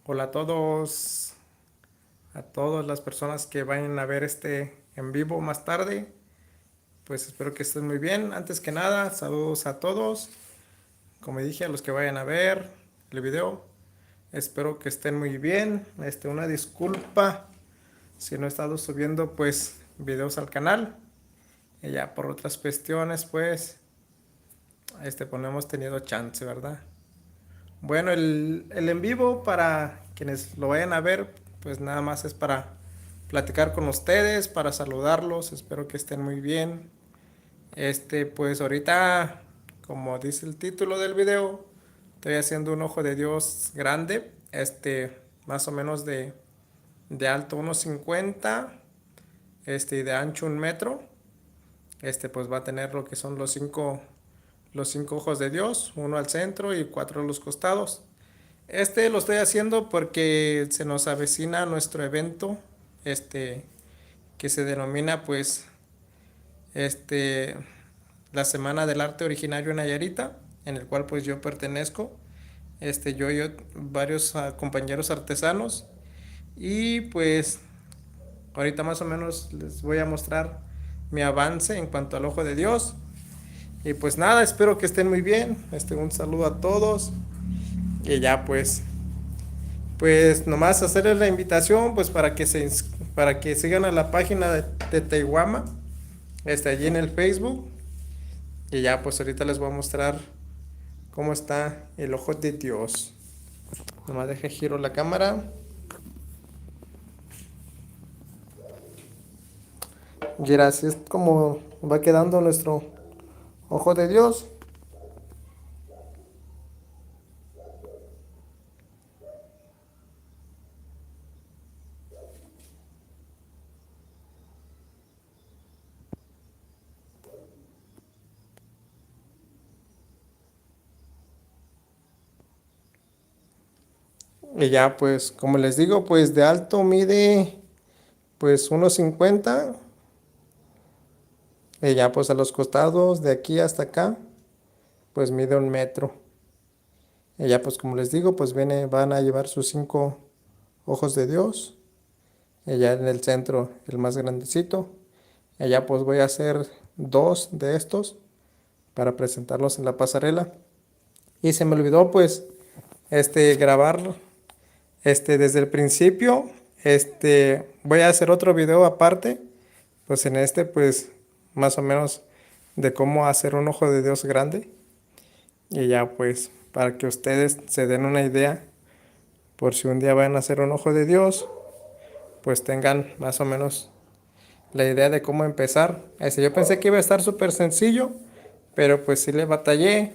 Hola a todas las personas que vayan a ver este en vivo más tarde. Pues espero que estén muy bien. Antes que nada, saludos a todos. Como dije, a los que vayan a ver el video, espero que estén muy bien. Una disculpa si no he estado subiendo pues videos al canal. Y ya por otras cuestiones, pues, no hemos tenido chance, ¿verdad? Bueno, el en vivo para quienes lo vayan a ver, pues nada más es para platicar con ustedes, para saludarlos, espero que estén muy bien. Pues ahorita, como dice el título del video, estoy haciendo un ojo de Dios grande, más o menos de alto 1.50, y de ancho 1 metro. Pues va a tener lo que son los cinco ojos de Dios, uno al centro y cuatro a los costados. Lo estoy haciendo porque se nos avecina nuestro evento, que se denomina pues, este, la Semana del Arte Originario en Nayarita, en el cual pues yo pertenezco, yo y varios compañeros artesanos, y pues ahorita más o menos les voy a mostrar mi avance en cuanto al ojo de Dios. Y pues nada, espero que estén muy bien. Un saludo a todos. Y ya pues nomás hacerles la invitación pues para que sigan a la página de Taiwama, allí en el Facebook. Y ya pues ahorita les voy a mostrar cómo está el ojo de Dios. Nomás deje giro la cámara. Y era así es como va quedando nuestro ojo de Dios. Y ya pues como les digo, pues de alto mide pues 1.50. Y ya pues a los costados de aquí hasta acá pues mide 1 metro. Y ya pues como les digo, pues van a llevar sus 5 ojos de Dios. Y ya en el centro el más grandecito. Y ya pues voy a hacer 2 de estos para presentarlos en la pasarela. Y se me olvidó pues grabar desde el principio. Voy a hacer otro video aparte, pues en pues más o menos de cómo hacer un ojo de Dios grande. Y ya pues para que ustedes se den una idea, por si un día van a hacer un ojo de Dios, pues tengan más o menos la idea de cómo empezar. Yo pensé que iba a estar súper sencillo, pero pues sí le batallé.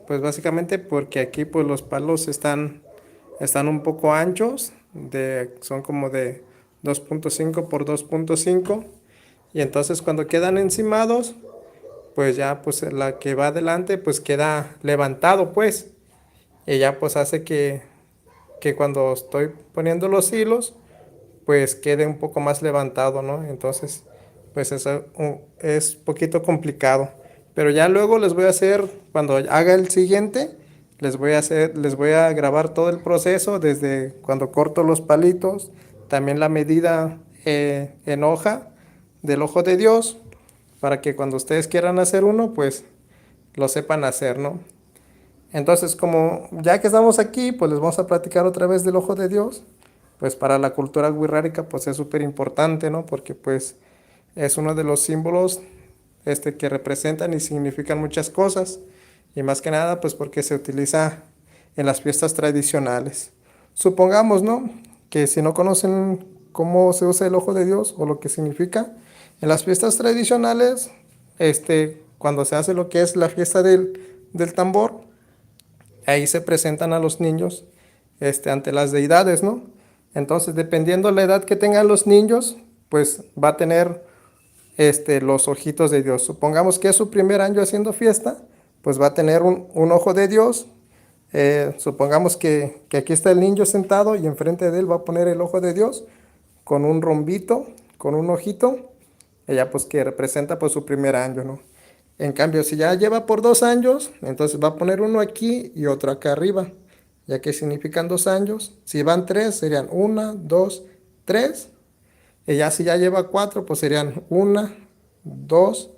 Pues básicamente porque aquí pues los palos están un poco anchos, son como de 2.5 por 2.5, y entonces cuando quedan encimados, pues ya pues la que va adelante pues queda levantado pues, y ya pues hace que cuando estoy poniendo los hilos pues quede un poco más levantado, ¿no? Entonces pues eso es poquito complicado, pero ya luego les voy a hacer, cuando haga el siguiente, les voy a grabar todo el proceso desde cuando corto los palitos, también la medida en hoja del ojo de Dios, para que cuando ustedes quieran hacer uno pues lo sepan hacer, ¿no? Entonces, como ya que estamos aquí, pues les vamos a platicar otra vez del ojo de Dios. Pues para la cultura wixárika pues es súper importante, ¿no? Porque pues es uno de los símbolos que representan y significan muchas cosas. Y más que nada pues porque se utiliza en las fiestas tradicionales. Supongamos, ¿no? Que si no conocen cómo se usa el ojo de Dios o lo que significa, en las fiestas tradicionales, cuando se hace lo que es la fiesta del tambor, ahí se presentan a los niños ante las deidades, ¿no? Entonces, dependiendo la edad que tengan los niños, pues va a tener los ojitos de Dios. Supongamos que es su primer año haciendo fiesta, pues va a tener un ojo de Dios. Supongamos que aquí está el niño sentado y enfrente de él va a poner el ojo de Dios con un rombito, con un ojito, ella pues que representa pues su primer año, ¿no? En cambio, si ya lleva por 2 años, entonces va a poner uno aquí y otro acá arriba. ya que significan 2 años. Si van 3, serían 1, 2, 3. Y ya si ya lleva 4, pues serían 1, 2,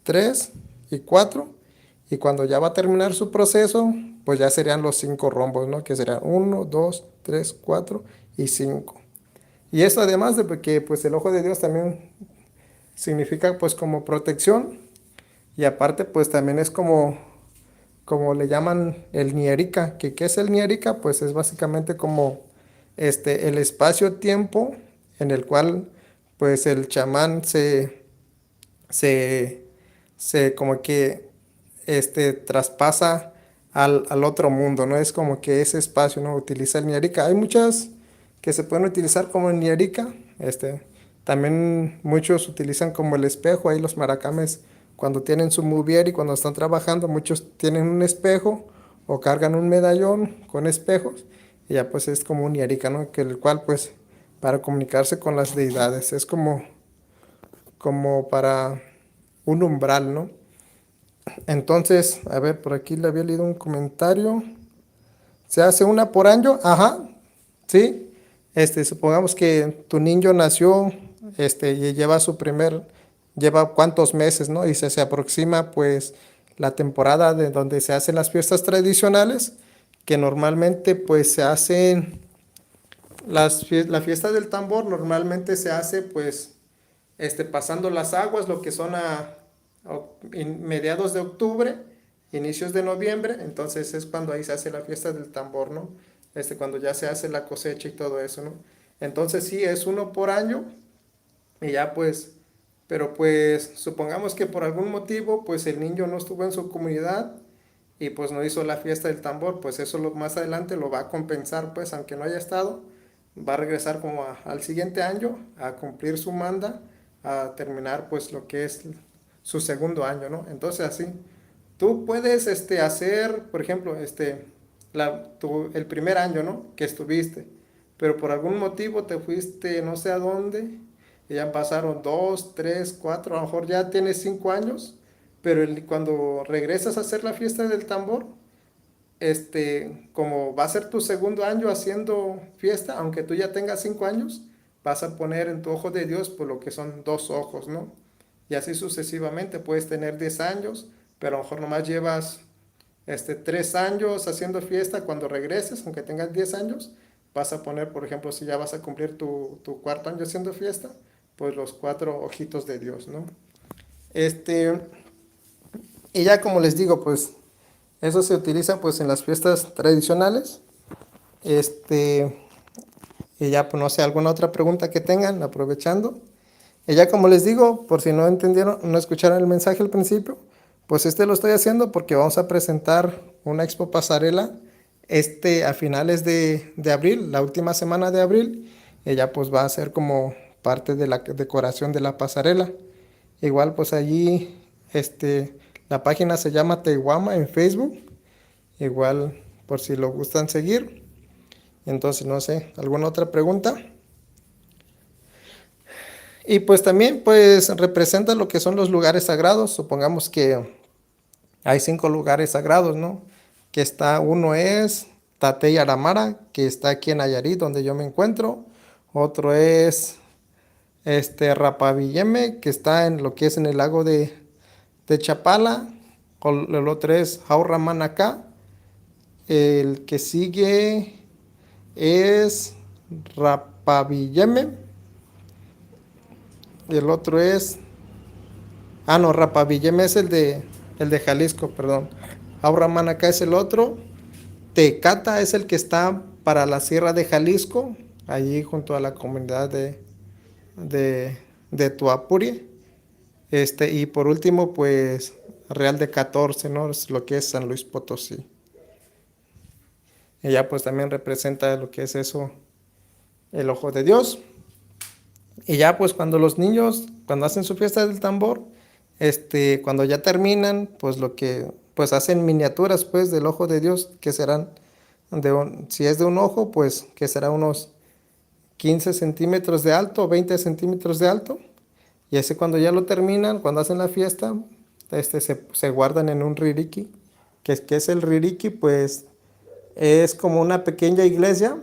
3 y 4. Y cuando ya va a terminar su proceso, pues ya serían los 5 rombos, ¿no? Que serían 1, 2, 3, 4 y 5. Y esto además de que pues el ojo de Dios también significa pues como protección. Y aparte pues también es como le llaman el Nierica. ¿Qué es el Nierica? Pues es básicamente como el espacio-tiempo en el cual pues el chamán se, se como que traspasa al otro mundo, ¿no? Es como que ese espacio, ¿no? Utiliza el Nierica. Hay muchas que se pueden utilizar como el Nierica. También muchos utilizan como el espejo. Ahí los maracames cuando tienen su movier y cuando están trabajando, muchos tienen un espejo o cargan un medallón con espejos. Y ya pues es como un Nierica, ¿no? Que el cual pues para comunicarse con las deidades. Es como para un umbral, ¿no? Entonces, a ver, por aquí le había leído un comentario. ¿Se hace una por año? Ajá, sí. Supongamos que tu niño nació, y lleva cuántos meses, ¿no? Y se aproxima, pues, la temporada de donde se hacen las fiestas tradicionales, que normalmente, pues, se hacen la fiesta del tambor normalmente se hace pues pasando las aguas, lo que son mediados de octubre, inicios de noviembre, entonces es cuando ahí se hace la fiesta del tambor, ¿no? Cuando ya se hace la cosecha y todo eso, ¿no? Entonces sí, es uno por año y ya pues, pero pues supongamos que por algún motivo pues el niño no estuvo en su comunidad y pues no hizo la fiesta del tambor, pues eso más adelante lo va a compensar, pues aunque no haya estado, va a regresar como al siguiente año a cumplir su manda, a terminar pues lo que es su segundo año, ¿no? Entonces así, tú puedes hacer, por ejemplo, el primer año, ¿no? Que estuviste, pero por algún motivo te fuiste no sé a dónde, y ya pasaron 2, 3, 4, a lo mejor ya tienes 5 años, pero cuando regresas a hacer la fiesta del tambor, como va a ser tu segundo año haciendo fiesta, aunque tú ya tengas 5 años, vas a poner en tu ojo de Dios por lo que son 2 ojos, ¿no? Y así sucesivamente, puedes tener 10 años, pero a lo mejor nomás llevas 3 años haciendo fiesta. Cuando regreses, aunque tengas 10 años, vas a poner, por ejemplo, si ya vas a cumplir tu cuarto año haciendo fiesta, pues los 4 ojitos de Dios, ¿no? Y ya como les digo, pues eso se utiliza pues en las fiestas tradicionales. Y ya pues no sé, alguna otra pregunta que tengan, aprovechando. Y ya como les digo, por si no entendieron, no escucharon el mensaje al principio, pues lo estoy haciendo porque vamos a presentar una expo pasarela a finales de abril, la última semana de abril. Y ya pues va a ser como parte de la decoración de la pasarela. Igual pues allí, la página se llama Tehuama en Facebook. Igual por si lo gustan seguir. Entonces, no sé, ¿alguna otra pregunta? Y pues también pues representa lo que son los lugares sagrados. Supongamos que hay 5 lugares sagrados, ¿no? Uno es Tatey Aramara, que está aquí en Nayarit, donde yo me encuentro. Otro es Rapavilleme, que está en lo que es en el lago de Chapala. El otro es Jauramanacá. El que sigue es Rapavilleme. Y el otro es... Ah, no, Rapavilleme es el de Jalisco, perdón. Auramanacá es el otro. Tecata es el que está para la Sierra de Jalisco, allí junto a la comunidad de Tuapuri. Y por último, pues Real de 14, ¿no? Es lo que es San Luis Potosí. Y ya pues también representa lo que es eso, el ojo de Dios. Y ya pues cuando los niños, cuando hacen su fiesta del tambor, cuando ya terminan, pues pues hacen miniaturas pues del ojo de Dios, que serán si es de un ojo, pues que será unos 15 centímetros de alto, 20 centímetros de alto. Y ese cuando ya lo terminan, cuando hacen la fiesta, se guardan en un ririki. ¿Qué es el ririki? Pues es como una pequeña iglesia.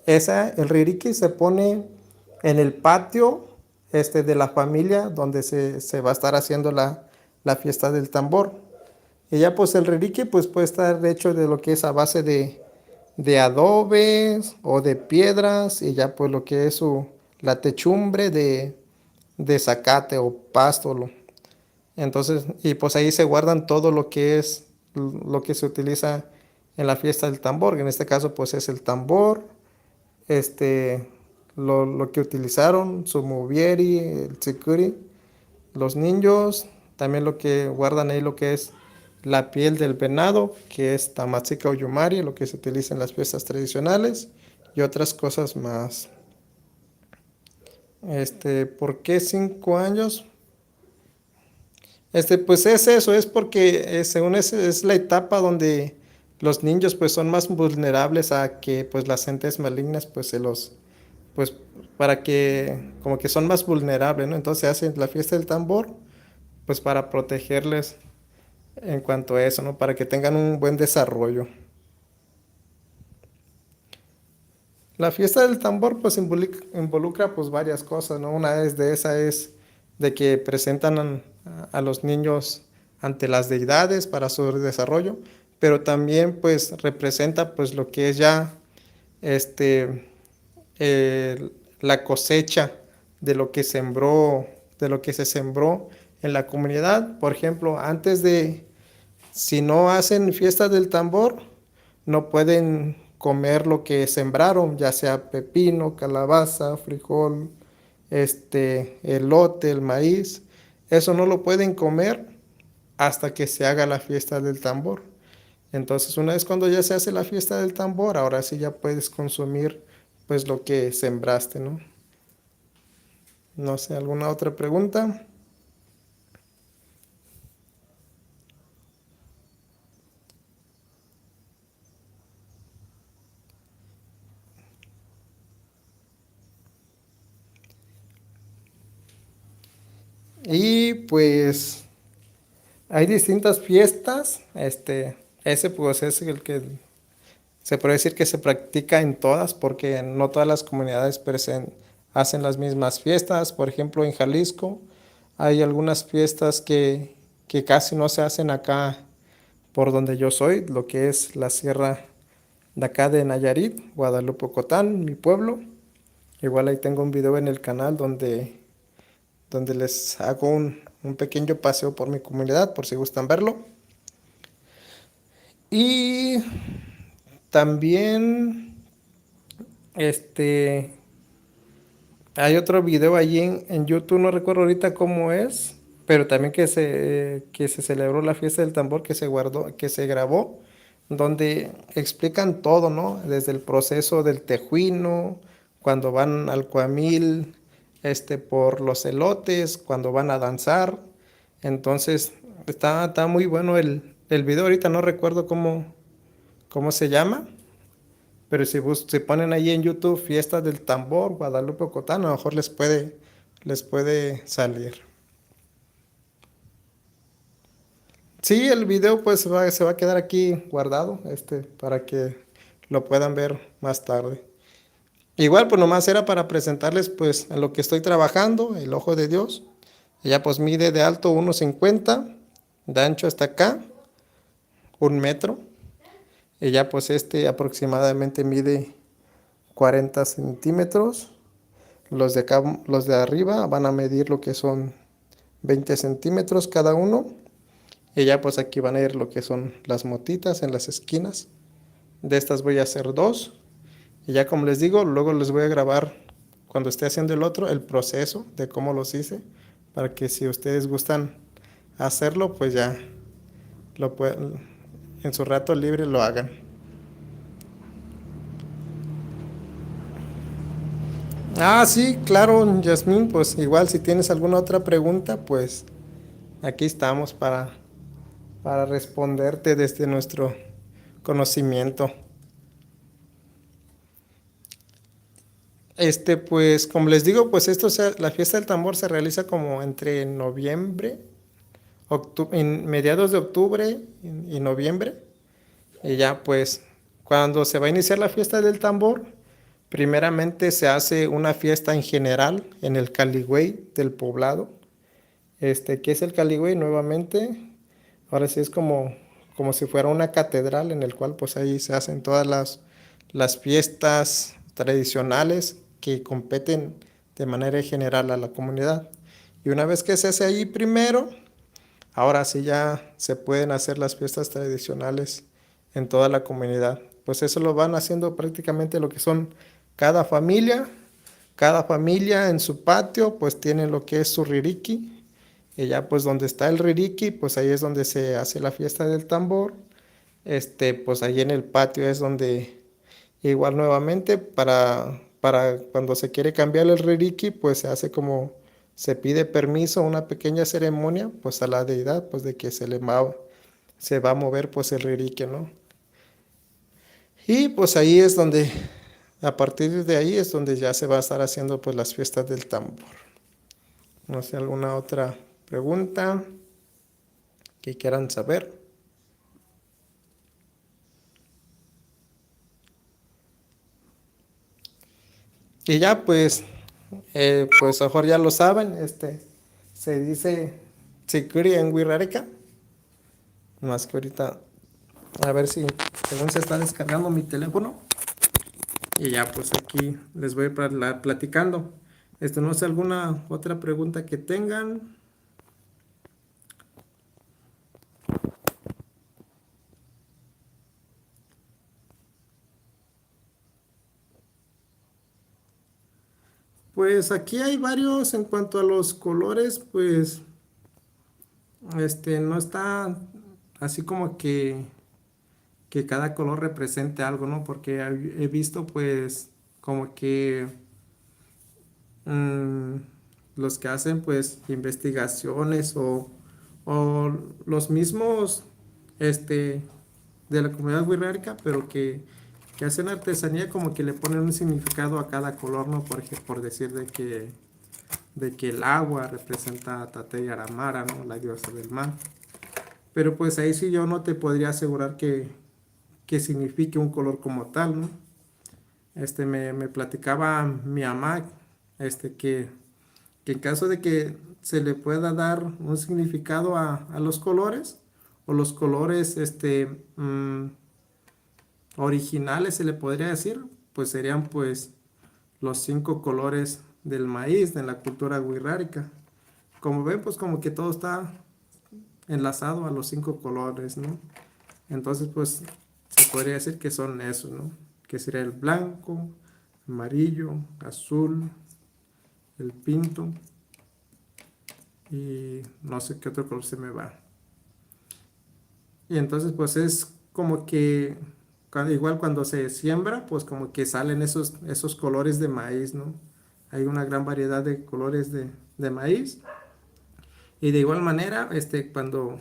El ririki se pone en el patio de la familia donde se va a estar haciendo la fiesta del tambor. Y ya pues el ririki pues puede estar hecho de lo que es a base de adobes o de piedras y ya pues lo que es la techumbre de zacate o pasto. Entonces, y pues ahí se guardan todo lo que es lo que se utiliza en la fiesta del tambor, que en este caso pues es el tambor, este, lo que utilizaron, su movieri, el tsikuri, los niños, también lo que guardan ahí lo que es la piel del venado, que es tamatzika o yumari, lo que se utiliza en las fiestas tradicionales y otras cosas más. ¿Por qué 5 años? Pues es eso, es porque según es la etapa donde los niños pues son más vulnerables a que pues las entes malignas pues pues para que como que son más vulnerables, ¿no? Entonces hacen la fiesta del tambor pues para protegerles en cuanto a eso, ¿no? Para que tengan un buen desarrollo. La fiesta del tambor pues involucra pues varias cosas, ¿no? Una de esa es de que presentan a los niños ante las deidades para su desarrollo, pero también pues representa pues lo que es ya este la cosecha de lo que sembró, de lo que se sembró en la comunidad. Por ejemplo, si no hacen fiesta del tambor, no pueden comer lo que sembraron, ya sea pepino, calabaza, frijol, elote, el maíz. Eso no lo pueden comer hasta que se haga la fiesta del tambor. Entonces, una vez cuando ya se hace la fiesta del tambor, ahora sí ya puedes consumir pues lo que sembraste, ¿no? No sé, ¿alguna otra pregunta? Y pues hay distintas fiestas. Ese pues es el que se puede decir que se practica en todas, porque no todas las comunidades hacen las mismas fiestas. Por ejemplo, en Jalisco hay algunas fiestas que casi no se hacen acá por donde yo soy, lo que es la sierra de acá de Nayarit, Guadalupe Ocotán, mi pueblo. Igual ahí tengo un video en el canal donde les hago un pequeño paseo por mi comunidad, por si gustan verlo. Y también, hay otro video allí en YouTube, no recuerdo ahorita cómo es, pero también que se celebró la fiesta del tambor que se guardó, que se grabó, donde explican todo, ¿no? Desde el proceso del tejuino, cuando van al cuamil, por los elotes, cuando van a danzar. Entonces, está muy bueno el video, ahorita no recuerdo cómo se llama. Pero si ponen ahí en YouTube Fiestas del Tambor, Guadalupe Ocotán, a lo mejor les puede salir. Sí, el video pues se va a quedar aquí guardado, para que lo puedan ver más tarde. Igual, pues nomás era para presentarles pues en lo que estoy trabajando, el ojo de Dios. Ella pues mide de alto 1,50, de ancho hasta acá, 1 metro. Ella pues aproximadamente mide 40 centímetros. Los de acá, los de arriba van a medir lo que son 20 centímetros cada uno. Y ya pues aquí van a ir lo que son las motitas en las esquinas. De estas voy a hacer 2. Y ya como les digo, luego les voy a grabar cuando esté haciendo el otro, el proceso de cómo los hice. Para que si ustedes gustan hacerlo, pues ya lo pueden, en su rato libre lo hagan. Ah, sí, claro, Yasmín, pues igual si tienes alguna otra pregunta, pues aquí estamos para responderte desde nuestro conocimiento. Pues como les digo, pues la fiesta del tambor se realiza como entre noviembre, en mediados de octubre y noviembre. Y ya pues cuando se va a iniciar la fiesta del tambor, primeramente se hace una fiesta en general en el Caligüey del poblado. ¿Qué es el Caligüey? Nuevamente, ahora sí es como si fuera una catedral en el cual pues ahí se hacen todas las fiestas tradicionales que competen de manera general a la comunidad. Y una vez que se hace ahí primero, ahora sí ya se pueden hacer las fiestas tradicionales en toda la comunidad. Pues eso lo van haciendo prácticamente lo que son cada familia. Cada familia en su patio pues tiene lo que es su ririki. Y ya pues donde está el ririki, pues ahí es donde se hace la fiesta del tambor. Pues ahí en el patio es donde igual nuevamente para cuando se quiere cambiar el ririki, pues se hace como se pide permiso, una pequeña ceremonia, pues a la deidad, pues de que se va a mover pues el ririki, ¿no? Y pues ahí es donde, a partir de ahí es donde ya se va a estar haciendo pues las fiestas del tambor. No sé, alguna otra pregunta que quieran saber. Y ya pues mejor ya lo saben, se dice Sikuri en Wirrarica. Más que ahorita, a ver si según se está descargando mi teléfono. Y ya pues aquí les voy platicando. No sé, alguna otra pregunta que tengan. Pues aquí hay varios en cuanto a los colores, pues no está así como que cada color represente algo, ¿no? Porque he visto pues como que mm, los que hacen pues investigaciones o los mismos de la comunidad wixárika, pero que hacen artesanía como que le ponen un significado a cada color, ¿no? Por decir de que el agua representa a Tate Yaramara, ¿no? La diosa del mar. Pero pues ahí sí yo no te podría asegurar que signifique un color como tal, ¿no? Me platicaba mi mamá, que en caso de que se le pueda dar un significado a los colores, o los colores, originales se le podría decir, pues serían pues los 5 colores del maíz en la cultura wixárika. Como ven, pues como que todo está enlazado a los 5 colores, ¿no? Entonces, pues se podría decir que son esos, ¿no? Que sería el blanco, amarillo, azul, el pinto y no sé qué otro color se me va. Y entonces, pues es como que igual cuando se siembra, pues como que salen esos colores de maíz, ¿no? Hay una gran variedad de colores de maíz. Y de igual manera, este, cuando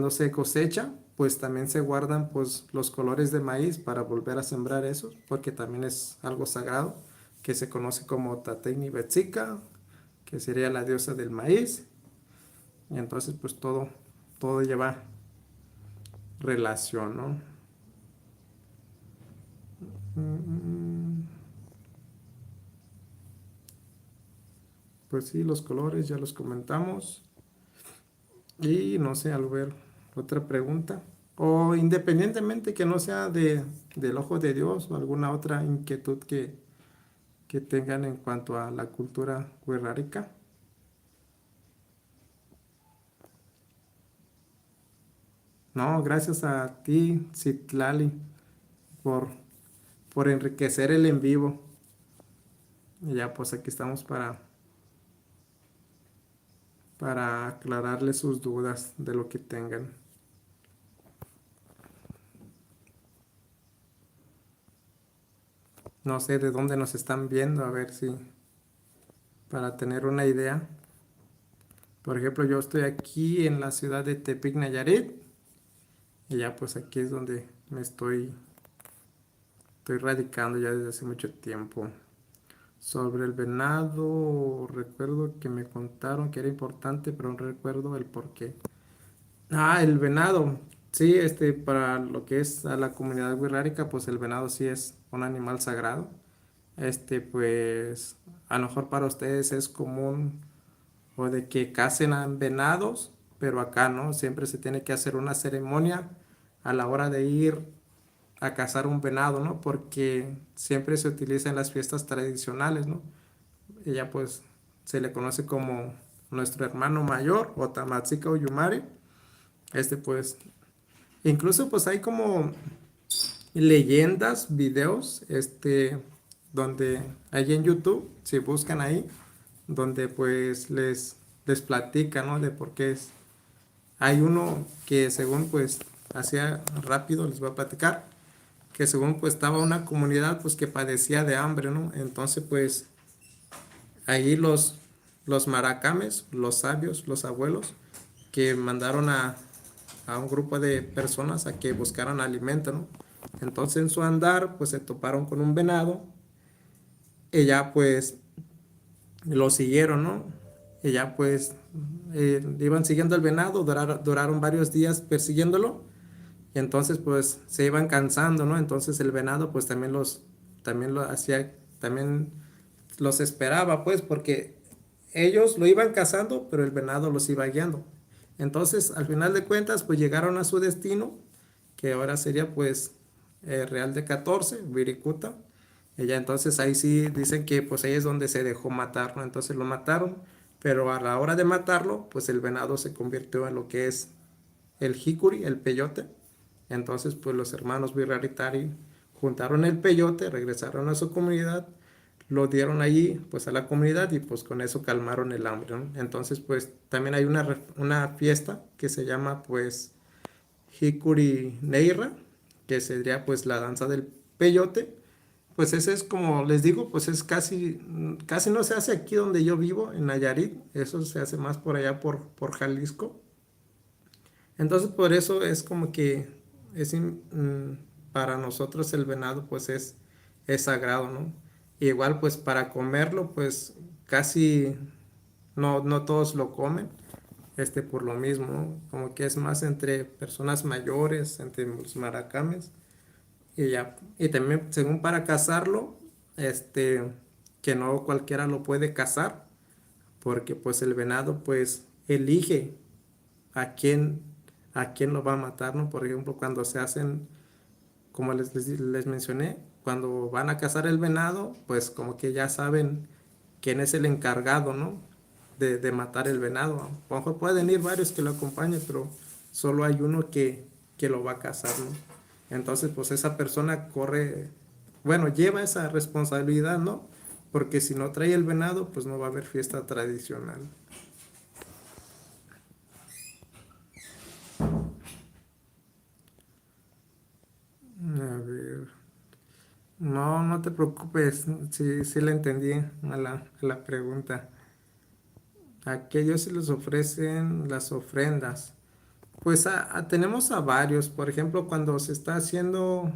se cosecha, pues también se guardan pues los colores de maíz para volver a sembrar esos, porque también es algo sagrado, que se conoce como Tateini Betzika, que sería la diosa del maíz. Y entonces pues todo lleva relación, ¿no? Pues sí, los colores ya los comentamos. Y no sé, al ver otra pregunta. O independientemente que no sea del ojo de Dios o alguna otra inquietud que tengan en cuanto a la cultura wixárika. No, gracias a ti, Citlali, por, por enriquecer el en vivo. Y ya pues aquí estamos para aclararles sus dudas de lo que tengan. No sé de dónde nos están viendo, a ver si para tener una idea. Por ejemplo, yo estoy aquí en la ciudad de Tepic, Nayarit, y ya pues aquí es donde estoy radicando ya desde hace mucho tiempo. Sobre el venado, recuerdo que me contaron que era importante, pero no recuerdo el por qué. Ah, el venado. Sí, para lo que es a la comunidad wixárika, pues el venado sí es un animal sagrado. Pues a lo mejor para ustedes es común o de que casen a venados, pero acá no, siempre se tiene que hacer una ceremonia a la hora de ir a cazar un venado, ¿no? Porque siempre se utiliza en las fiestas tradicionales, ¿no? Ella pues se le conoce como nuestro hermano mayor o Tamatzika o Yumari. Pues incluso pues hay como leyendas, videos, donde hay en YouTube, si buscan ahí, donde pues les platica, ¿no? De por qué es. Hay uno que según pues hacía rápido, les voy a platicar, que según pues estaba una comunidad pues que padecía de hambre, ¿no? Entonces pues ahí los maracames, los sabios, los abuelos, que mandaron a un grupo de personas a que buscaran alimento, ¿no? Entonces en su andar pues se toparon con un venado y ya pues lo siguieron, ¿no? Y ya pues iban siguiendo el venado, duraron varios días persiguiéndolo y entonces pues se iban cansando, ¿no? Entonces el venado pues también lo hacía, también los esperaba pues porque ellos lo iban cazando, pero el venado los iba guiando. Entonces al final de cuentas pues llegaron a su destino, que ahora sería pues Real de 14, Viricuta. Ella entonces ahí sí dicen que pues ahí es donde se dejó matar, ¿no? Entonces lo mataron, pero a la hora de matarlo pues el venado se convirtió en lo que es el jicuri, el peyote. Entonces, pues los hermanos Birraritari juntaron el peyote, regresaron a su comunidad, lo dieron allí, pues a la comunidad y pues con eso calmaron el hambre, ¿no? Entonces, pues también hay una fiesta que se llama pues Hikuri Neira, que sería pues la danza del peyote. Pues ese es como les digo, pues es casi no se hace aquí donde yo vivo, en Nayarit, eso se hace más por allá por Jalisco. Entonces por eso es como que para nosotros el venado pues es sagrado, ¿no? Igual pues para comerlo pues casi no todos lo comen, por lo mismo, ¿no? Como que es más entre personas mayores, entre los maracames y ya. Y también según para cazarlo, que no cualquiera lo puede cazar, porque pues el venado pues elige a quién, a quién lo va a matar, ¿no? Por ejemplo, cuando se hacen, como les mencioné, cuando van a cazar el venado, pues como que ya saben quién es el encargado, ¿no? De matar el venado. A lo mejor pueden ir varios que lo acompañen, pero solo hay uno que lo va a cazar, ¿no? Entonces, pues esa persona corre, bueno, lleva esa responsabilidad, ¿no? Porque si no trae el venado, pues no va a haber fiesta tradicional. A ver. No, no te preocupes, sí le entendí a la pregunta. ¿A qué Dios se les ofrecen las ofrendas? Pues tenemos a varios, por ejemplo, cuando se está haciendo,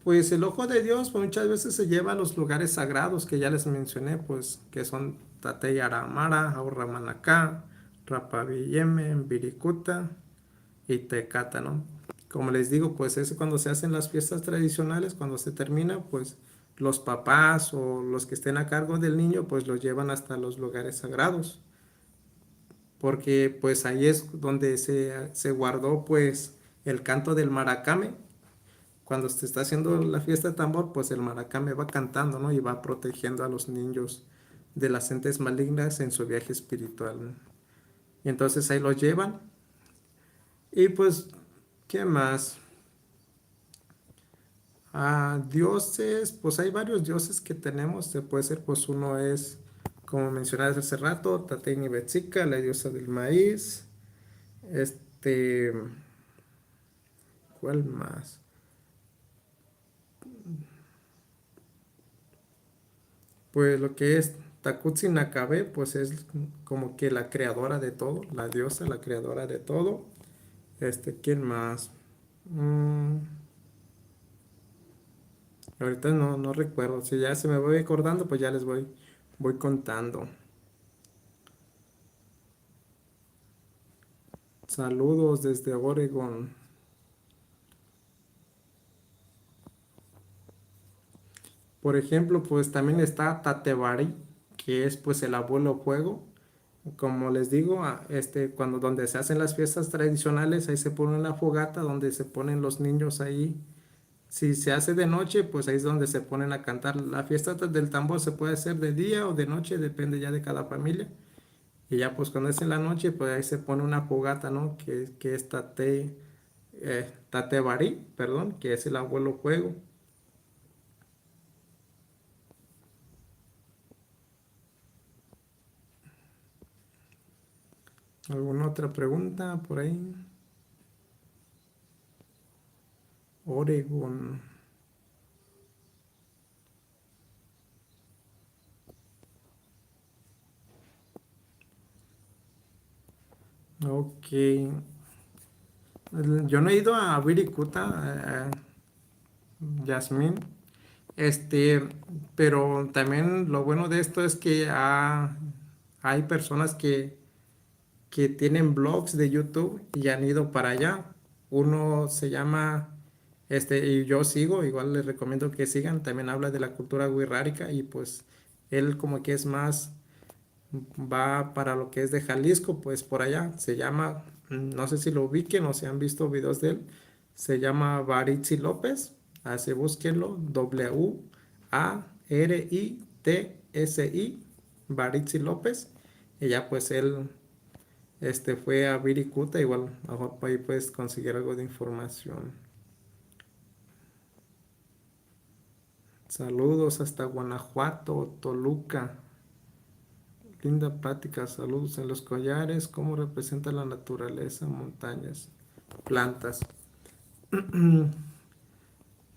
pues el ojo de Dios, pues muchas veces se lleva a los lugares sagrados que ya les mencioné, pues que son Tatey Aramara, Aurramanacá, Rapavilleme, Viricuta y Tecata, ¿no? Como les digo, pues es cuando se hacen las fiestas tradicionales, cuando se termina, pues los papás o los que estén a cargo del niño, pues los llevan hasta los lugares sagrados, porque pues ahí es donde se guardó pues el canto del maracame. Cuando se está haciendo la fiesta de tambor, pues el maracame va cantando, ¿no? Y va protegiendo a los niños de las entes malignas en su viaje espiritual, ¿no? Y entonces ahí los llevan. Y pues, ¿qué más? Dioses, pues hay varios dioses que tenemos. Puede ser, pues uno es, como mencionaste hace rato, Tateni Betsica, la diosa del maíz. Este, ¿Cuál más? Pues lo que es Takutsi Nakabe, pues es como que la creadora de todo, la diosa, la creadora de todo. ¿Quién más? Mm, Ahorita no recuerdo. Si ya se me voy acordando, pues ya les voy contando. Saludos desde Oregon. Por ejemplo, pues también está Tatevari, que es pues el abuelo fuego. Como les digo, cuando donde se hacen las fiestas tradicionales, ahí se pone una fogata donde se ponen los niños ahí. Si se hace de noche, pues ahí es donde se ponen a cantar. La fiesta del tambor se puede hacer de día o de noche, depende ya de cada familia. Y ya pues cuando es en la noche, pues ahí se pone una fogata, ¿no? Que es Tatevari, perdón, que es el abuelo fuego. ¿Alguna otra pregunta por ahí? Oregon. Ok. Yo no he ido a Wirikuta, Yasmín. Este, pero también lo bueno de esto es que hay personas que tienen blogs de YouTube y han ido para allá. Uno se llama, y yo sigo, igual les recomiendo que sigan, también habla de la cultura wixárika y pues él como que es más, va para lo que es de Jalisco, pues por allá, se llama, no sé si lo ubiquen o si han visto videos de él, se llama Baritzi López, así búsquenlo, Waritsi, Baritzi López, y ya pues él fue a Virikuta, igual a lo mejor por ahí puedes conseguir algo de información. Saludos hasta Guanajuato, Toluca. Linda plática, saludos en los collares, cómo representa la naturaleza, montañas, plantas.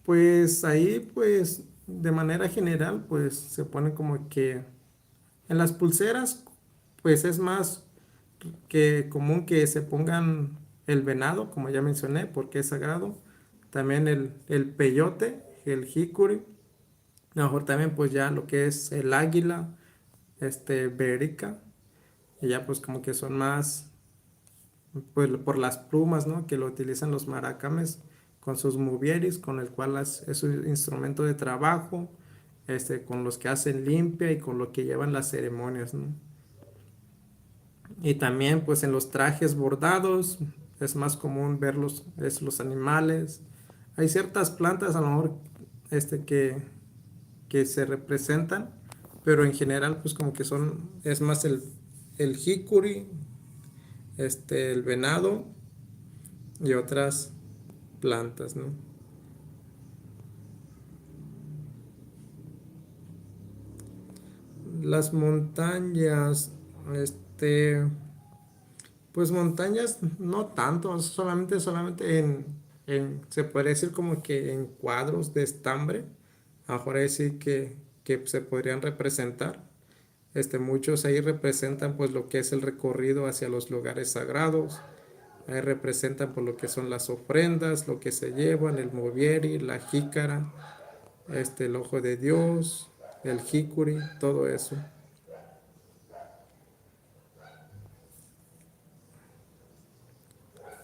Pues ahí, pues, de manera general, pues se pone como que en las pulseras, pues es más que común que se pongan el venado, como ya mencioné, porque es sagrado. También el peyote, el jicuri. A lo mejor también pues ya lo que es el águila, verica. Y ya pues como que son más, pues por las plumas, ¿no? Que lo utilizan los maracames con sus muvieris, con el cual es su instrumento de trabajo, con los que hacen limpia y con lo que llevan las ceremonias, ¿no? Y también pues en los trajes bordados es más común ver los animales. Hay ciertas plantas a lo mejor que se representan, pero en general pues como que es más el jicuri, el venado y otras plantas, ¿no? Las montañas, pues montañas no tanto, solamente se puede decir como que en cuadros de estambre, ahora decir que se podrían representar. Muchos ahí representan pues lo que es el recorrido hacia los lugares sagrados, ahí representan por lo que son las ofrendas, lo que se llevan, el movieri, la jícara, el ojo de Dios, el jicuri, todo eso.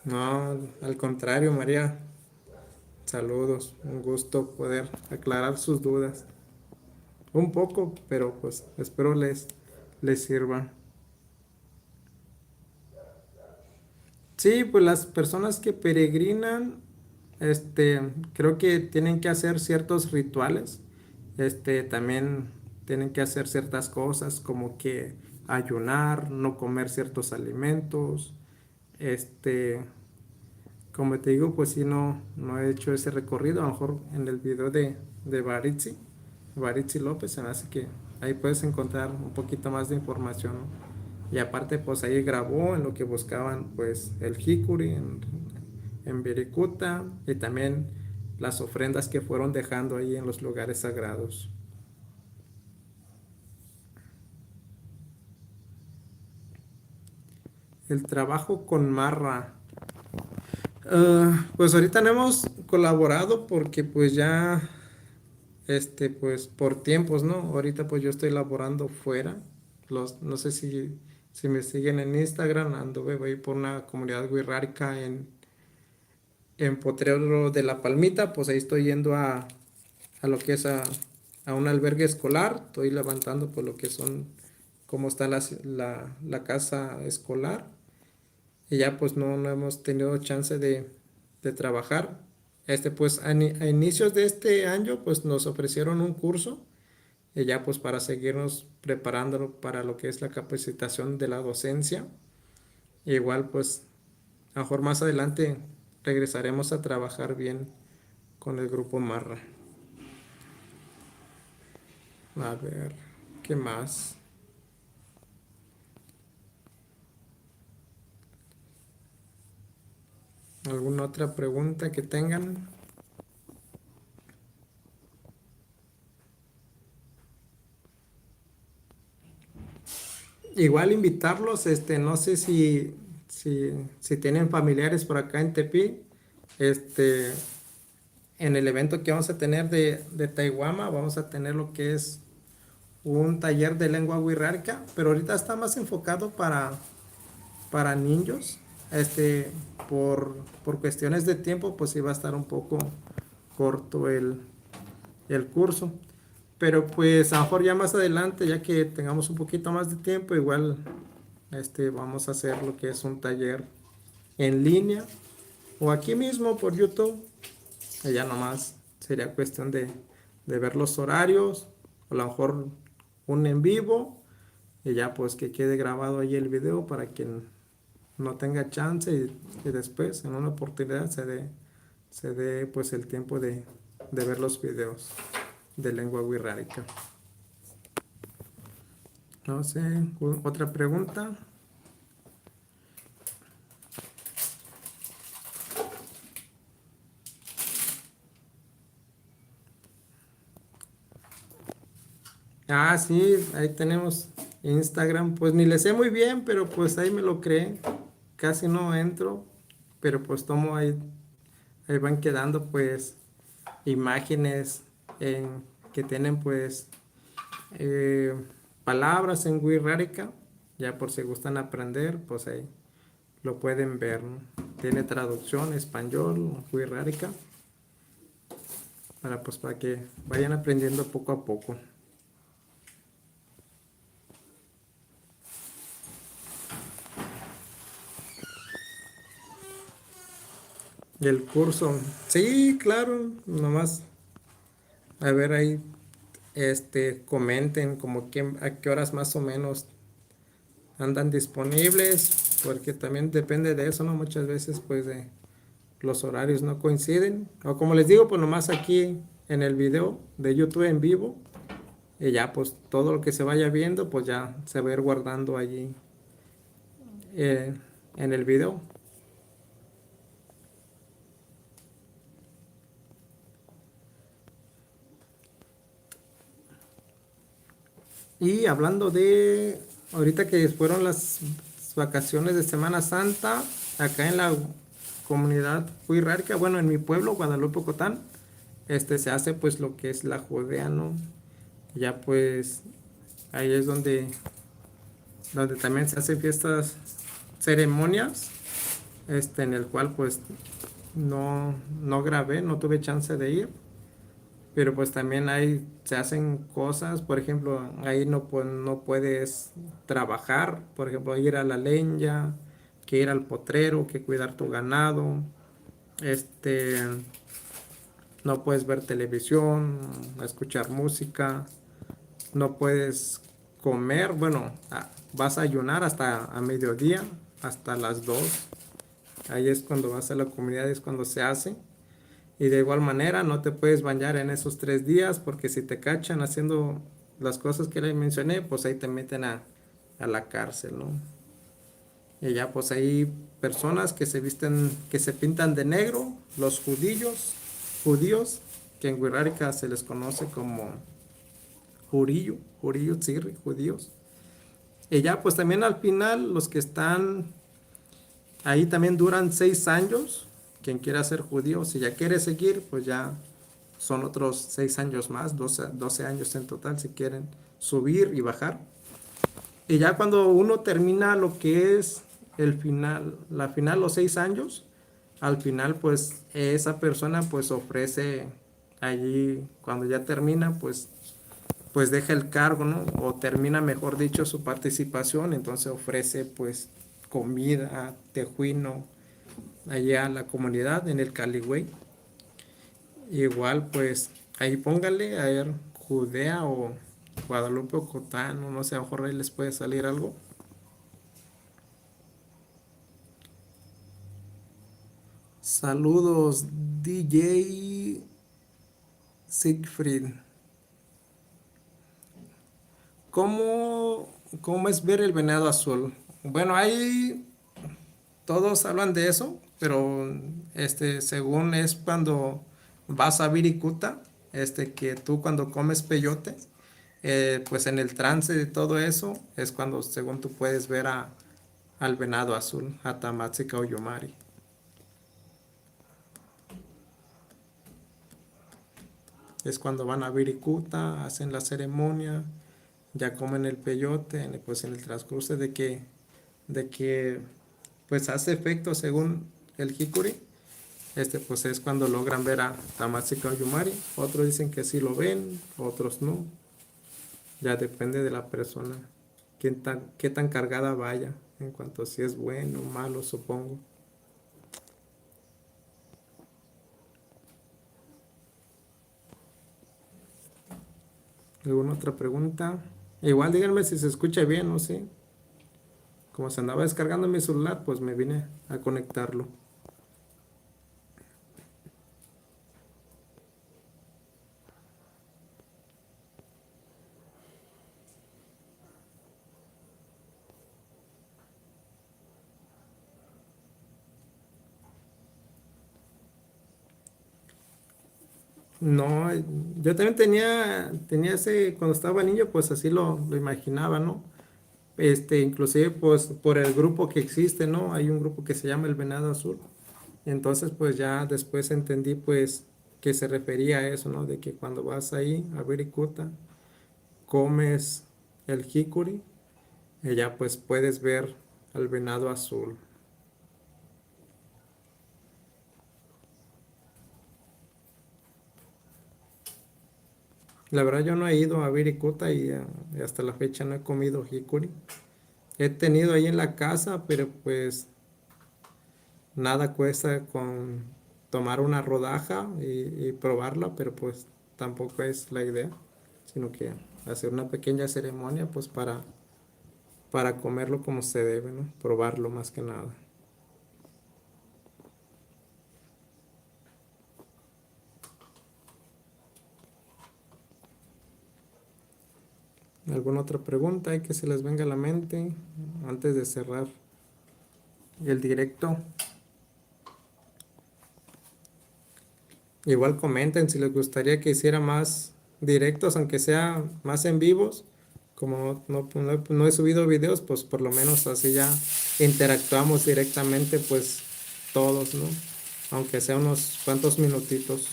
No, al contrario, María. Saludos, un gusto poder aclarar sus dudas. Un poco, pero pues espero les sirva. Sí, pues las personas que peregrinan, creo que tienen que hacer ciertos rituales. También tienen que hacer ciertas cosas como que ayunar, no comer ciertos alimentos. Este, Como te digo, pues sí, no he hecho ese recorrido. A lo mejor en el video de Baritzi López, se me hace que ahí puedes encontrar un poquito más de información, ¿no? Y aparte, pues ahí grabó en lo que buscaban, pues el jicuri en Virikuta y también las ofrendas que fueron dejando ahí en los lugares sagrados. El trabajo con Marra. Pues ahorita no hemos colaborado porque pues ya pues por tiempos, ¿no? Ahorita pues yo estoy laborando fuera. No sé si Si me siguen en Instagram, anduve voy por una comunidad wixárika en Potrero de la Palmita, pues ahí estoy yendo a lo que es a un albergue escolar, estoy levantando pues lo que son, cómo está la casa escolar, y ya pues no hemos tenido chance de trabajar. Pues a inicios de este año pues nos ofrecieron un curso, y ya pues para seguirnos preparando para lo que es la capacitación de la docencia. Igual pues a lo mejor más adelante regresaremos a trabajar bien con el grupo Marra. A ver, ¿qué más? ¿Alguna otra pregunta que tengan? Igual invitarlos, no sé si tienen familiares por acá en Tepi, este, en el evento que vamos a tener de Taiwama, vamos a tener lo que es un taller de lengua wixárika, pero ahorita está más enfocado para niños. Este, por cuestiones de tiempo, pues iba a estar un poco corto el curso. Pero pues a lo mejor ya más adelante, ya que tengamos un poquito más de tiempo, igual vamos a hacer lo que es un taller en línea o aquí mismo por YouTube. Y ya nomás sería cuestión de ver los horarios, o a lo mejor un en vivo, y ya pues que quede grabado ahí el video para quien no tenga chance y después en una oportunidad se dé pues el tiempo de ver los videos de lengua wixárika. No sé, otra pregunta. Ah, sí, ahí tenemos Instagram. Pues ni le sé muy bien, pero pues ahí me lo creé. Casi no entro, pero pues tomo ahí van quedando pues imágenes que tienen pues eh, palabras en wixárika. Ya por si gustan aprender, pues ahí lo pueden ver, ¿no? Tiene traducción español, wixárika, para que vayan aprendiendo poco a poco. Y el curso, sí, claro, nomás a ver ahí, comenten como a qué horas más o menos andan disponibles, porque también depende de eso, ¿no? Muchas veces pues los horarios no coinciden, o como les digo, pues nomás aquí en el video de YouTube en vivo, y ya pues todo lo que se vaya viendo pues ya se va a ir guardando allí eh, en el video. Y hablando ahorita que fueron las vacaciones de Semana Santa, acá en la comunidad wixárika, bueno, en mi pueblo, Guadalupe Cotán, se hace pues lo que es la judea, ¿no? Ya pues ahí es donde también se hacen fiestas, ceremonias, en el cual pues no grabé, no tuve chance de ir, pero pues también ahí se hacen cosas, por ejemplo, ahí no puedes trabajar, por ejemplo, ir a la leña, que ir al potrero, que cuidar tu ganado, este, no puedes ver televisión, escuchar música, no puedes comer, bueno, vas a ayunar hasta a mediodía, hasta las 2. Ahí es cuando vas a la comunidad, es cuando se hace. Y de igual manera no te puedes bañar en esos 3 días, porque si te cachan haciendo las cosas que les mencioné, pues ahí te meten a la cárcel, ¿no? Y ya pues hay personas que se visten, que se pintan de negro, los judíos, que en wixárika se les conoce como tzirri, judíos. Y ya pues también al final los que están ahí también duran 6 años. Quien quiera ser judío, si ya quiere seguir, pues ya son otros 6 años más, 12 años en total si quieren subir y bajar. Y ya cuando uno termina lo que es el final, la final, los 6 años, al final pues esa persona pues ofrece allí, cuando ya termina pues deja el cargo, ¿no? O termina, mejor dicho, su participación, entonces ofrece pues comida, tejuino, allá a la comunidad en el Caligüey. Igual pues ahí póngale a ver Judea o Guadalupe o Cotán, no sé, a lo mejor ahí les puede salir algo. Saludos, DJ Siegfried. ¿Cómo, cómo es ver el venado azul? Bueno, ahí todos hablan de eso, pero según es cuando vas a Viricuta, que tú cuando comes peyote, pues en el trance de todo eso es cuando según tú puedes ver al venado azul, a Tamatzika o Yomari. Es cuando van a Viricuta, hacen la ceremonia, ya comen el peyote, pues en el transcurso de que pues hace efecto según el Hikuri, pues es cuando logran ver a Tamatsika o Yumari. Otros dicen que sí lo ven, otros no. Ya depende de la persona, qué tan cargada vaya, en cuanto a si es bueno o malo, supongo. ¿Alguna otra pregunta? Igual díganme si se escucha bien, no sé. Como se andaba descargando mi celular, pues me vine a conectarlo. No, yo también tenía ese, cuando estaba niño, pues así lo imaginaba, ¿no? Inclusive pues por el grupo que existe, ¿no? Hay un grupo que se llama El Venado Azul. Entonces pues ya después entendí pues que se refería a eso, ¿no? De que cuando vas ahí a Virikuta, comes el jicuri, y ya pues puedes ver al venado azul. La verdad yo no he ido a Virikuta y hasta la fecha no he comido jicuri. He tenido ahí en la casa, pero pues nada cuesta con tomar una rodaja y probarla, pero pues tampoco es la idea, sino que hacer una pequeña ceremonia pues para comerlo como se debe, ¿no? Probarlo más que nada. ¿Alguna otra pregunta hay que se les venga a la mente antes de cerrar el directo? Igual comenten si les gustaría que hiciera más directos, aunque sea más en vivos. Como no he subido videos, pues por lo menos así ya interactuamos directamente, pues todos, ¿no? Aunque sea unos cuantos minutitos.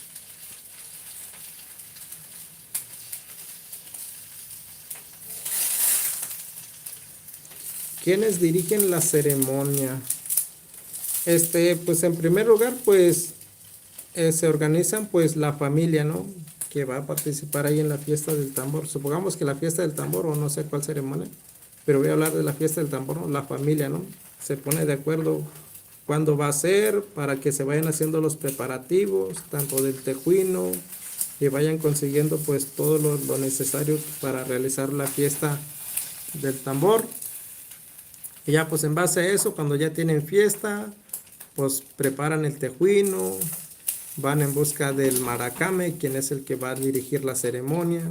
¿Quiénes dirigen la ceremonia? Pues en primer lugar, pues se organizan pues la familia, ¿no? Que va a participar ahí en la fiesta del tambor. Supongamos que la fiesta del tambor, o no sé cuál ceremonia, pero voy a hablar de la fiesta del tambor, ¿no? La familia, ¿no? Se pone de acuerdo cuándo va a ser para que se vayan haciendo los preparativos, tanto del tejuino, y vayan consiguiendo pues todo lo necesario para realizar la fiesta del tambor. Y ya pues en base a eso, cuando ya tienen fiesta, pues preparan el tejuino, van en busca del maracame, quien es el que va a dirigir la ceremonia.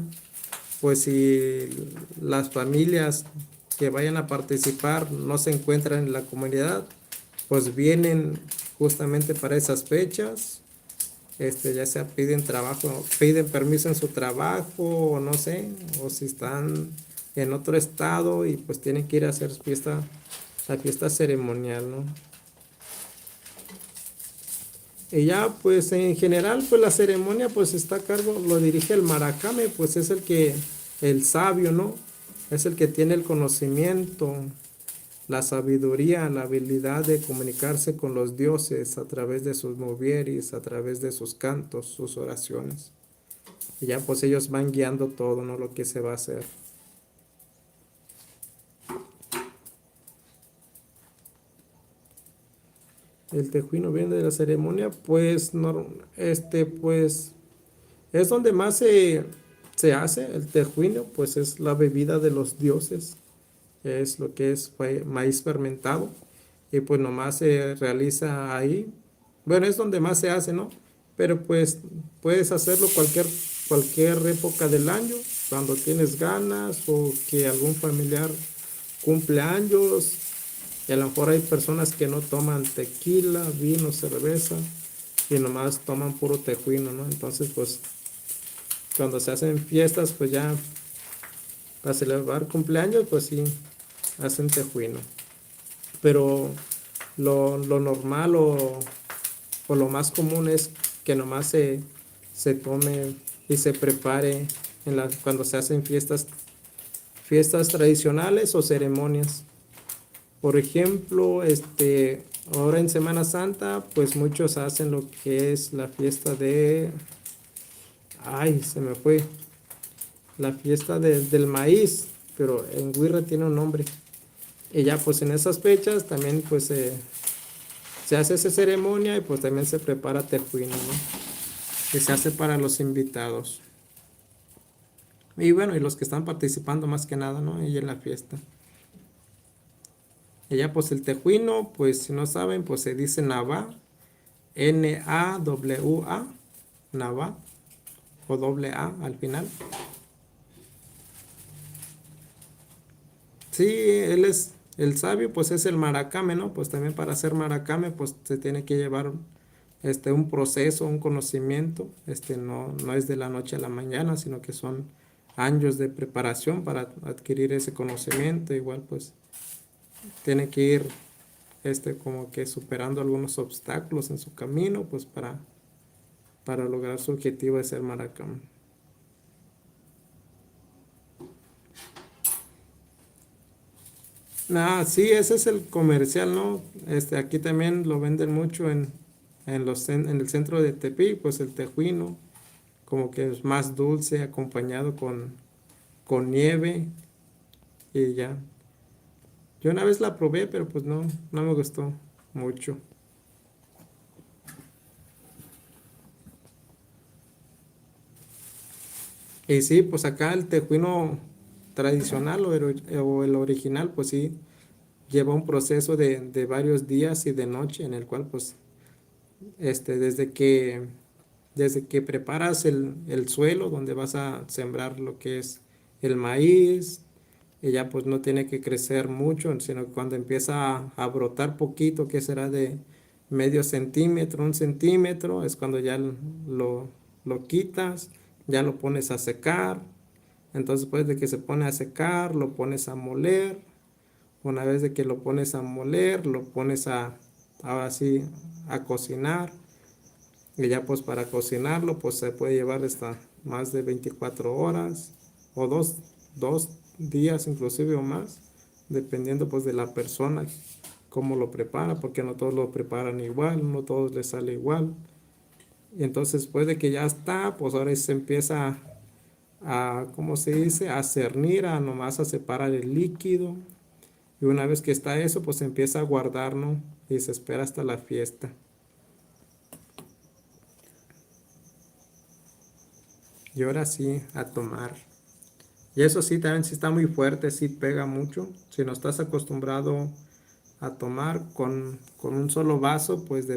Pues si las familias que vayan a participar no se encuentran en la comunidad, pues vienen justamente para esas fechas. Ya sea piden trabajo, piden permiso en su trabajo, o no sé, o si están en otro estado y pues tienen que ir a hacer la fiesta ceremonial, ¿no? Y ya pues en general pues la ceremonia pues está a cargo, lo dirige el maracame, pues es el sabio, ¿no? Es el que tiene el conocimiento, la sabiduría, la habilidad de comunicarse con los dioses a través de sus movieris, a través de sus cantos, sus oraciones. Y ya pues ellos van guiando todo, ¿no? Lo que se va a hacer. El tejuino viene de la ceremonia, pues, no, pues, es donde más se hace el tejuino, pues es la bebida de los dioses, es lo que es maíz fermentado, y pues nomás se realiza ahí. Bueno, es donde más se hace, ¿no? Pero pues puedes hacerlo cualquier época del año, cuando tienes ganas o que algún familiar cumple años. Y a lo mejor hay personas que no toman tequila, vino, cerveza y nomás toman puro tejuino, ¿no? Entonces, pues cuando se hacen fiestas, pues ya para celebrar cumpleaños, pues sí, hacen tejuino. Pero lo normal o lo más común es que nomás se tome y se prepare cuando se hacen fiestas tradicionales o ceremonias. Por ejemplo, ahora en Semana Santa, pues muchos hacen lo que es la fiesta ay, se me fue, la fiesta del maíz, pero en Huirra tiene un nombre. Y ya pues en esas fechas también pues se hace esa ceremonia y pues también se prepara tejuino, ¿no? Que se hace para los invitados. Y bueno, y los que están participando más que nada, ¿no? Y en la fiesta. Y ya pues el tejuino, pues si no saben, pues se dice nava, N-A-W-A, nava, o doble A al final. Sí, él es el sabio, pues es el maracame, ¿no? Pues también para hacer maracame, pues se tiene que llevar un proceso, un conocimiento, no es de la noche a la mañana, sino que son años de preparación para adquirir ese conocimiento. Igual, pues tiene que ir, como que superando algunos obstáculos en su camino, pues para lograr su objetivo de ser maracame. Ah, sí, ese es el comercial, ¿no? Aquí también lo venden mucho en el centro de Tepic, pues el tejuino, como que es más dulce, acompañado con nieve y ya. Yo una vez la probé, pero pues no me gustó mucho. Y sí, pues acá el tejuino tradicional o el original, pues sí, lleva un proceso de varios días y de noche en el cual pues este, desde que, desde que preparas el suelo donde vas a sembrar lo que es el maíz, y ya pues no tiene que crecer mucho, sino que cuando empieza a brotar poquito, que será de medio centímetro, 1 centímetro, es cuando ya lo quitas, ya lo pones a secar. Entonces después de que se pone a secar, lo pones a moler. Una vez de que lo pones a moler, lo pones ahora sí, a cocinar. Y ya pues para cocinarlo, pues se puede llevar hasta más de 24 horas o dos días inclusive o más, dependiendo pues de la persona cómo lo prepara, porque no todos lo preparan igual, no todos les sale igual. Y entonces después de que ya está, pues ahora se empieza ¿cómo se dice? A cernir, a nomás a separar el líquido. Y una vez que está eso, pues se empieza a guardar, ¿no? Y se espera hasta la fiesta. Y ahora sí, a tomar. Y eso sí, también sí está muy fuerte, sí pega mucho. Si no estás acostumbrado a tomar con un solo vaso, pues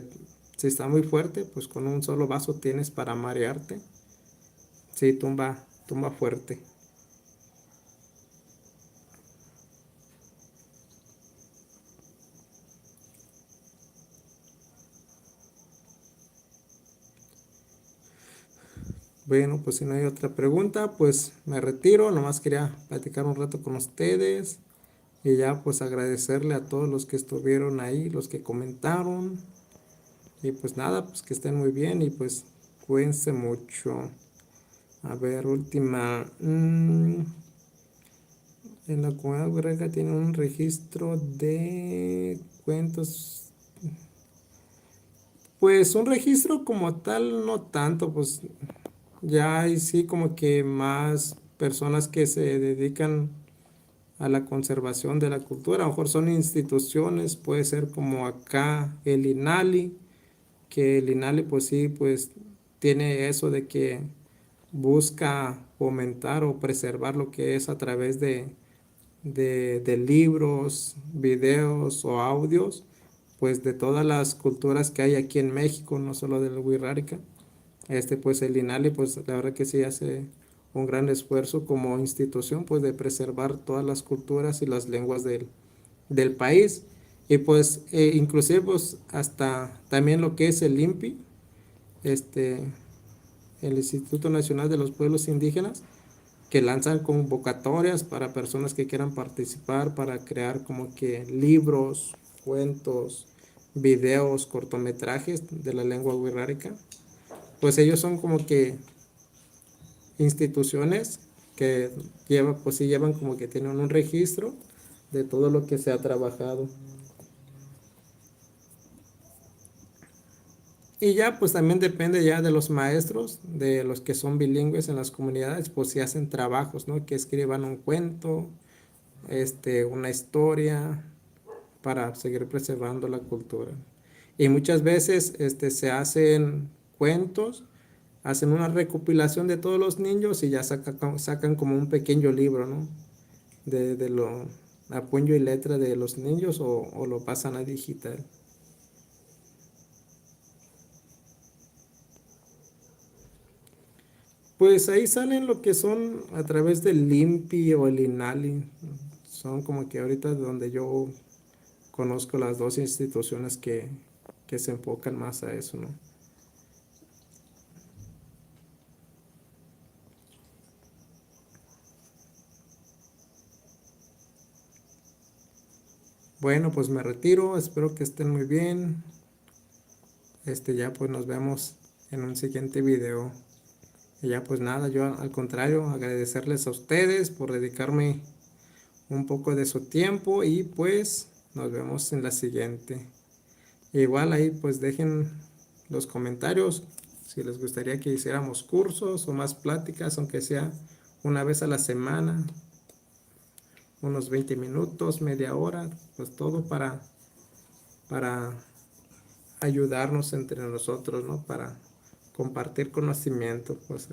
si está muy fuerte, pues con un solo vaso tienes para marearte. Sí, tumba fuerte. Bueno, pues si no hay otra pregunta, pues me retiro. Nomás quería platicar un rato con ustedes. Y ya pues agradecerle a todos los que estuvieron ahí, los que comentaron. Y pues nada, pues que estén muy bien y pues cuídense mucho. A ver, última. En la comunidad wixárika tiene un registro de cuentos. Pues un registro como tal, no tanto, pues ya hay sí como que más personas que se dedican a la conservación de la cultura. A lo mejor son instituciones, puede ser como acá el INALI, que el INALI pues sí, pues tiene eso de que busca fomentar o preservar lo que es a través de libros, videos o audios, pues de todas las culturas que hay aquí en México, no solo del Wixárika. Pues el INALI, pues la verdad que sí hace un gran esfuerzo como institución, pues de preservar todas las culturas y las lenguas del país. Y pues inclusive pues hasta también lo que es el INPI, este, el Instituto Nacional de los Pueblos Indígenas, que lanzan convocatorias para personas que quieran participar para crear como que libros, cuentos, videos, cortometrajes de la lengua wixárika. Pues ellos son como que instituciones que llevan, pues sí llevan como que tienen un registro de todo lo que se ha trabajado. Y ya pues también depende ya de los maestros, de los que son bilingües en las comunidades, pues si hacen trabajos, ¿no? Que escriban un cuento, una historia para seguir preservando la cultura. Y muchas veces se hacen cuentos, hacen una recopilación de todos los niños y ya sacan como un pequeño libro, ¿no? De lo a puño y letra de los niños o lo pasan a digital. Pues ahí salen lo que son a través del INPI o el INALI. Son como que ahorita donde yo conozco las dos instituciones que se enfocan más a eso, ¿no? Bueno, pues me retiro, espero que estén muy bien. Ya pues nos vemos en un siguiente video. Y ya pues nada, yo al contrario, agradecerles a ustedes por dedicarme un poco de su tiempo y pues nos vemos en la siguiente. Igual ahí pues dejen los comentarios si les gustaría que hiciéramos cursos o más pláticas, aunque sea una vez a la semana, unos 20 minutos, media hora, pues todo para ayudarnos entre nosotros, ¿no? Para compartir conocimiento, pues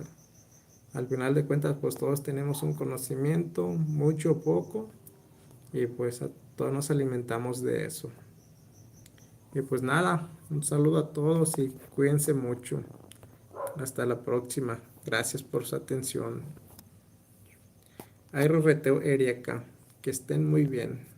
al final de cuentas pues todos tenemos un conocimiento, mucho o poco, y pues todos nos alimentamos de eso. Y pues nada, un saludo a todos y cuídense mucho. Hasta la próxima. Gracias por su atención. Airo reteo Eriaka. Que estén muy bien.